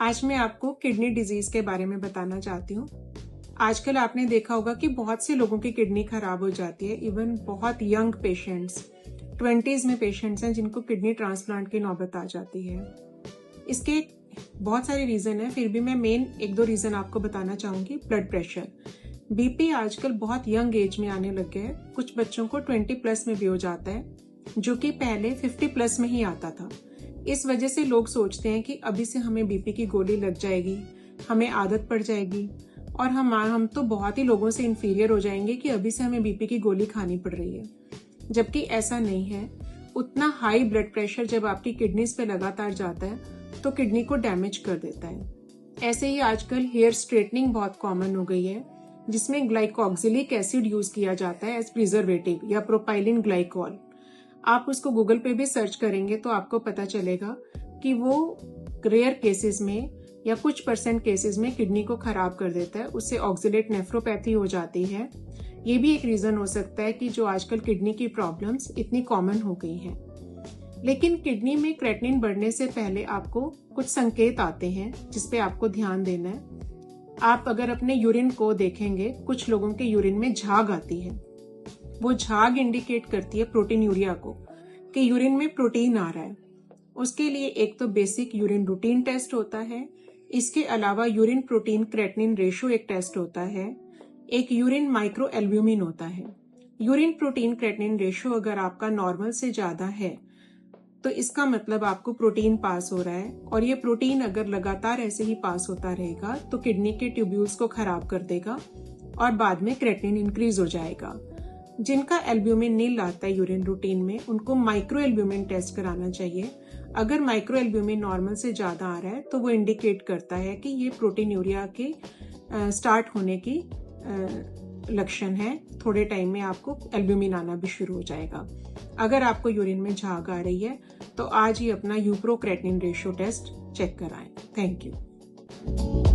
आज मैं आपको किडनी डिजीज के बारे में बताना चाहती हूँ। आजकल आपने देखा होगा कि बहुत से लोगों की किडनी खराब हो जाती है। इवन बहुत यंग पेशेंट्स 20s में पेशेंट्स हैं जिनको किडनी ट्रांसप्लांट की नौबत आ जाती है। इसके बहुत सारे रीजन है, फिर भी मैं मेन एक दो रीजन आपको बताना चाहूंगी। ब्लड प्रेशर, बीपी आजकल बहुत यंग एज में आने लग गया है। कुछ बच्चों को 20+ में भी हो जाता है, जो कि पहले 50+ में ही आता था। इस वजह से लोग सोचते हैं कि अभी से हमें बीपी की गोली लग जाएगी, हमें आदत पड़ जाएगी और हम तो बहुत ही लोगों से इन्फीरियर हो जाएंगे कि अभी से हमें बीपी की गोली खानी पड़ रही है। जबकि ऐसा नहीं है। उतना हाई ब्लड प्रेशर जब आपकी किडनीज पे लगातार जाता है तो किडनी को डैमेज कर देता है। ऐसे ही आजकल हेयर स्ट्रेटनिंग बहुत कॉमन हो गई है, जिसमें ग्लाइकोक्सिलिक एसिड यूज किया जाता है एज प्रिजर्वेटिव या प्रोपाइलिन ग्लाइकॉल। आप उसको गूगल पे भी सर्च करेंगे तो आपको पता चलेगा कि वो रेयर केसेस में या कुछ परसेंट केसेस में किडनी को खराब कर देता है। उससे ऑक्सिलेट नेफ्रोपैथी हो जाती है। ये भी एक रीजन हो सकता है कि जो आजकल किडनी की प्रॉब्लम्स इतनी कॉमन हो गई हैं। लेकिन किडनी में क्रेटिनिन बढ़ने से पहले आपको कुछ संकेत आते हैं जिसपे आपको ध्यान देना है। आप अगर अपने यूरिन को देखेंगे, कुछ लोगों के यूरिन में झाग आती है। वो झाग इंडिकेट करती है प्रोटीन यूरिया को कि यूरिन में प्रोटीन आ रहा है। उसके लिए एक तो बेसिक यूरिन रूटीन टेस्ट होता है। इसके अलावा यूरिन प्रोटीन क्रेटिनिन रेशो एक टेस्ट होता है। एक यूरिन माइक्रो एल्ब्यूमिन होता है। यूरिन प्रोटीन क्रेटिनिन रेशो अगर आपका नॉर्मल से ज्यादा है तो इसका मतलब आपको प्रोटीन पास हो रहा है, और ये प्रोटीन अगर लगातार ऐसे ही पास होता रहेगा तो किडनी के ट्यूब्यूल्स को खराब कर देगा और बाद में क्रेटिनिन इंक्रीज हो जाएगा। जिनका एल्ब्यूमिन नील आता है यूरिन रूटीन में, उनको माइक्रो एल्ब्यूमिन टेस्ट कराना चाहिए। अगर माइक्रो एल्ब्यूमिन नॉर्मल से ज्यादा आ रहा है तो वो इंडिकेट करता है कि ये प्रोटीन यूरिया के स्टार्ट होने की लक्षण है। थोड़े टाइम में आपको एल्ब्यूमिन आना भी शुरू हो जाएगा। अगर आपको यूरिन में झाग आ रही है तो आज ही अपना यूप्रो क्रेटिनिन रेशियो टेस्ट चेक कराएं। Thank you.